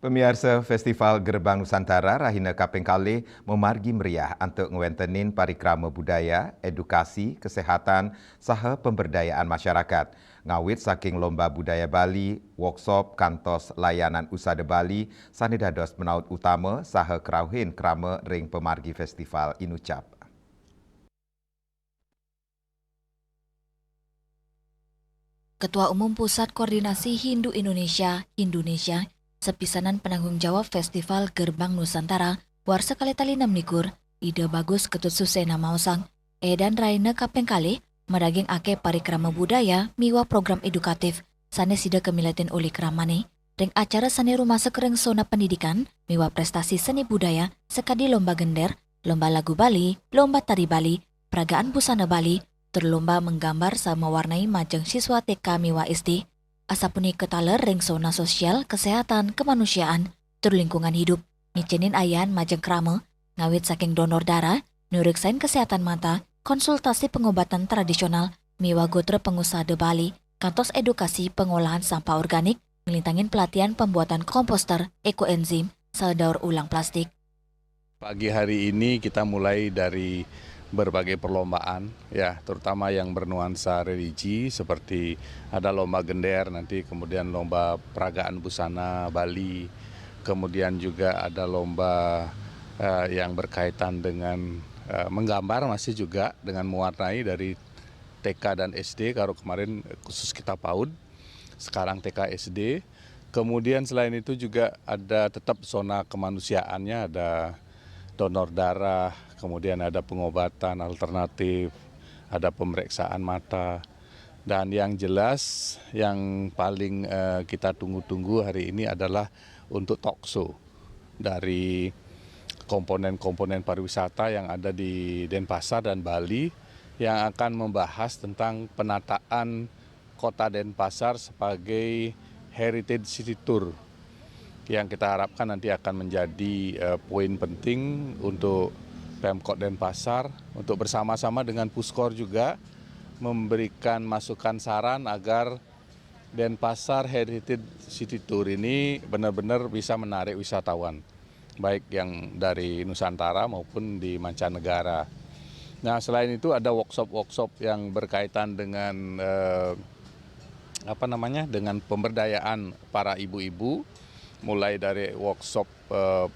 Pemirsa Festival Gerbang Nusantara Rahina Kaping Kalih memargi meriah untuk ngewentenin parikrama budaya, edukasi, kesehatan, saha pemberdayaan masyarakat. Ngawit saking lomba budaya Bali, workshop kantos layanan usada Bali, sani dados menaut utama saha kerauhin krama ring pemargi festival Inucap. Ketua Umum Pusat Koordinasi Hindu Indonesia, Hindunesia, sepisanan penanggung jawab Festival Gerbang Nusantara, warsa kali tali 6 likur, ide bagus ketut susena mausang, edan Raina Kapeng Kalih, meraging ake parikrama budaya, miwa program edukatif, sane sida kemilatin uli kramane, ring acara seni rumah sekereng sona pendidikan, miwa prestasi seni budaya, sekadi lomba gender, lomba lagu Bali, lomba tari Bali, peragaan busana Bali, terlomba menggambar sama warnai majeng siswa TK miwa SD, asapuni ketaler ring zona sosial, kesehatan, kemanusiaan, terlingkungan hidup, ngecenin ayan majeng krama, ngawit saking donor darah, nuriksain kesehatan mata, konsultasi pengobatan tradisional, miwa gotre pengusaha de Bali, kantos edukasi pengolahan sampah organik, ngelintangin pelatihan pembuatan komposter, ekoenzim, sel daur ulang plastik. Pagi hari ini kita mulai dari berbagai perlombaan, ya, terutama yang bernuansa religi seperti ada lomba gender, nanti kemudian lomba peragaan busana Bali, kemudian juga ada lomba yang berkaitan dengan menggambar, masih juga dengan mewarnai dari TK dan SD, kalau kemarin khusus kita PAUD, sekarang TK SD. Kemudian selain itu juga ada tetap zona kemanusiaannya, ada donor darah, kemudian ada pengobatan alternatif, ada pemeriksaan mata. Dan yang jelas yang paling kita tunggu-tunggu hari ini adalah untuk talkshow dari komponen-komponen pariwisata yang ada di Denpasar dan Bali yang akan membahas tentang penataan kota Denpasar sebagai Heritage City Tour, yang kita harapkan nanti akan menjadi poin penting untuk Pemkot Denpasar untuk bersama-sama dengan Puskor juga memberikan masukan saran agar Denpasar Heritage City Tour ini benar-benar bisa menarik wisatawan, baik yang dari Nusantara maupun di mancanegara. Nah, selain itu ada workshop-workshop yang berkaitan dengan dengan pemberdayaan para ibu-ibu, mulai dari workshop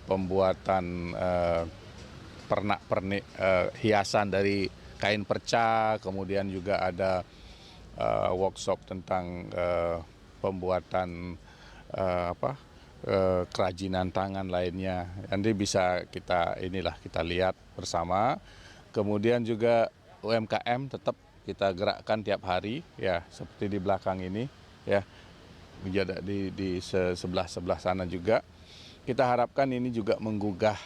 pembuatan pernak-pernik hiasan dari kain perca, kemudian juga ada workshop tentang pembuatan kerajinan tangan lainnya. Nanti bisa kita lihat bersama. Kemudian juga UMKM tetap kita gerakkan tiap hari, ya, seperti di belakang ini, ya. Di sebelah sana juga. Kita harapkan ini juga menggugah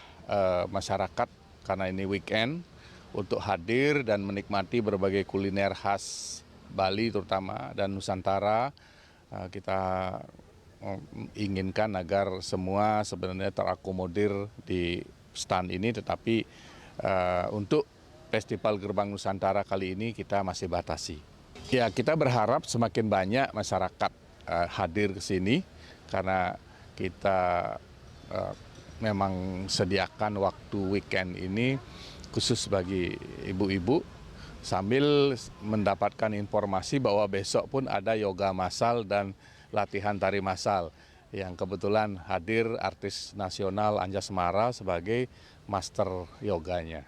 masyarakat karena ini weekend untuk hadir dan menikmati berbagai kuliner khas Bali terutama dan Nusantara. Kita inginkan agar semua sebenarnya terakomodir di stand ini, tetapi untuk Festival Gerbang Nusantara kali ini kita masih batasi. Ya, kita berharap semakin banyak masyarakat hadir ke sini karena kita memang sediakan waktu weekend ini khusus bagi ibu-ibu sambil mendapatkan informasi bahwa besok pun ada yoga massal dan latihan tari massal yang kebetulan hadir artis nasional Anjasmara sebagai master yoganya.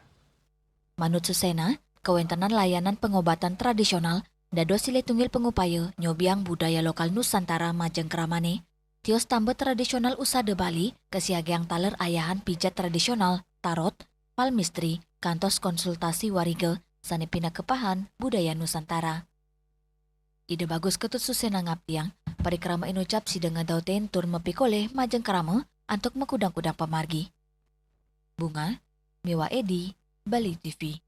Manut Susena, kewentanan layanan pengobatan tradisional dados sile tunggil pengupaya nyobiang budaya lokal Nusantara majeng kramane, tios tambah tradisional usada Bali, kesiageang taler ayahan pijat tradisional, tarot, palmistri, kantos konsultasi warige, sane pina kepahan budaya Nusantara. Ide bagus ketut Susena ngaptiang, parikrama Inucap sidang ngadauten tur mepikole majeng krama antuk mekudang-kudang pamargi. Bunga, Miwa Edi, Bali TV.